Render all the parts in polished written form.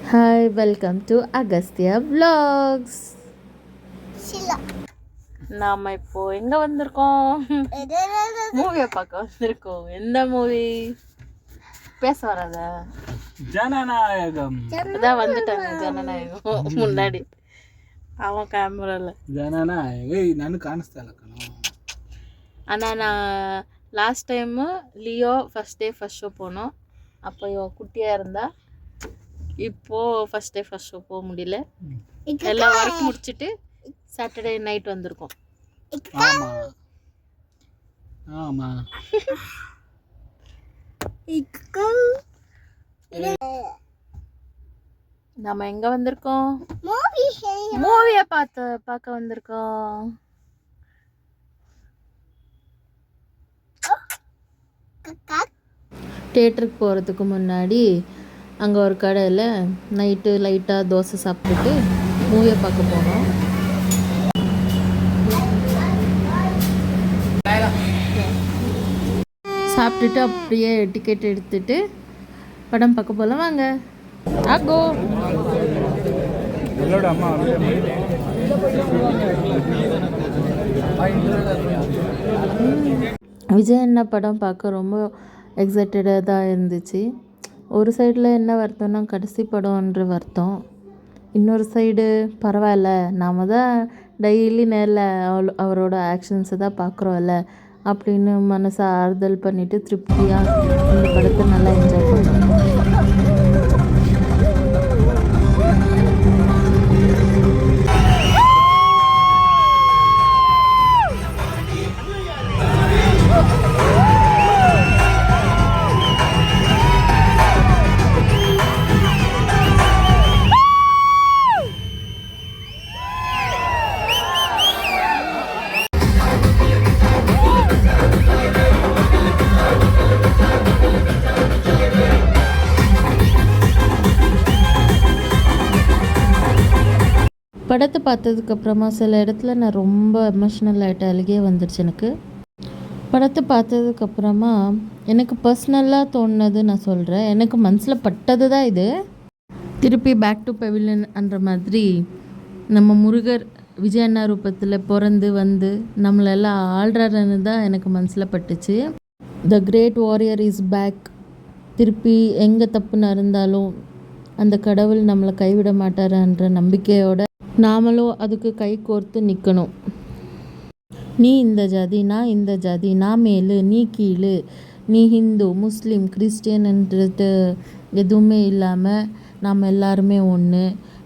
Hi, welcome to Agastya vlogs. நாம் இப்போ எங்க வந்திருக்கோம்? மூவியை பார்க்க வந்திருக்கோம். எந்த மூவி? பேச வராத. ஜனநாயகம். அதான் வந்துட்டாங்க ஜனநாயகம் முன்னாடி. அவன் கேமரால ஜனநாயகம் நான் காணிஸ்தான். ஆனால் நான் last time Leo first day first show போனோம். அப்போ இவன் குட்டியாக இருந்தா. இப்போது ஃபஸ்ட் டே ஃபஸ்ட் ஷோ போக முடியல. எல்லாம் ஒர்க் முடிச்சுட்டு சாட்டர்டே நைட் வந்திருக்கோம். ஆமாம் நம்ம எங்கே வந்திருக்கோம்? மூவியை பார்க்க வந்திருக்கோம். தியேட்டருக்கு போகிறதுக்கு முன்னாடி அங்கே ஒரு கடையில் நைட்டு லைட்டாக தோசை சாப்பிட்டுட்டு மூவியை பார்க்க போனோம். சாப்பிட்டுட்டு அப்படியே டிக்கெட் எடுத்துட்டு படம் பார்க்க போகலாம். வாங்க ஆகோ. விஜய் அண்ணா படம் பார்க்க ரொம்ப எக்ஸைட்டடாக தான் இருந்துச்சு. ஒரு சைடில் என்ன வருத்தம்னா கடைசி படம்ன்ற வருத்தம், இன்னொரு சைடு பரவாயில்ல நாம் தான் டெய்லி நேரில் அவரோட ஆக்ஷன்ஸை தான் பார்க்குறோம்ல அப்படின்னு மனசை ஆறுதல் பண்ணிவிட்டு திருப்தியாக இந்த படத்தை நல்லா என்ஜாய் பண்ணோம். படத்தை பார்த்ததுக்கப்புறமா சில இடத்துல நான் ரொம்ப எமோஷ்னல் ஆகிட்ட அழுகே வந்துடுச்சு எனக்கு. படத்தை பார்த்ததுக்கப்புறமா எனக்கு பர்சனலாக தோணுனது நான் சொல்கிறேன். எனக்கு மனசில் பட்டது தான் இது. திருப்பி பேக் டு பெவிலியன்ன்ற மாதிரி நம்ம முருகர் விஜய் அண்ணா ரூபத்தில் பிறந்து வந்து நம்மளெல்லாம் ஆள்றாருன்னு தான் எனக்கு மனசில் பட்டுச்சு. The great warrior is back. திருப்பி எங்கே தப்பு நடந்தாலும் அந்த கடவுள் நம்மளை கைவிட மாட்டாருன்ற நம்பிக்கையோட நாமளும் அதுக்கு கை கோர்த்து நிற்கணும். நீ இந்த ஜாதி, நான் இந்த ஜாதி, நான் மேலு நீ கீழு, நீ ஹிந்து முஸ்லீம் கிறிஸ்டியன்ன்றது எதுவுமே இல்லாமல் நாம் எல்லாருமே ஒன்று.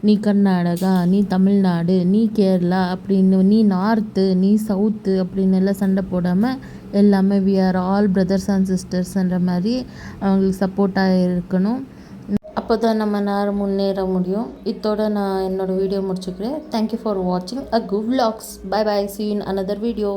நீ கர்நாடகா, நீ தமிழ்நாடு, நீ கேரளா அப்படின்னு, நீ நார்த்து நீ சவுத்து அப்படின்னு எல்லாம் சண்டை போடாமல் எல்லாமே we are all brothers and சிஸ்டர்ஸ்ன்ற மாதிரி அவங்களுக்கு சப்போர்ட்டாக இருக்கணும். அப்போ தான் நம்ம நேரம் முன்னேற முடியும். இதோட நான் என்னோடய வீடியோ முடிச்சுக்கிறேன். தேங்க்யூ ஃபார் வாட்சிங் a good vlogs. Bye bye. See you in another video.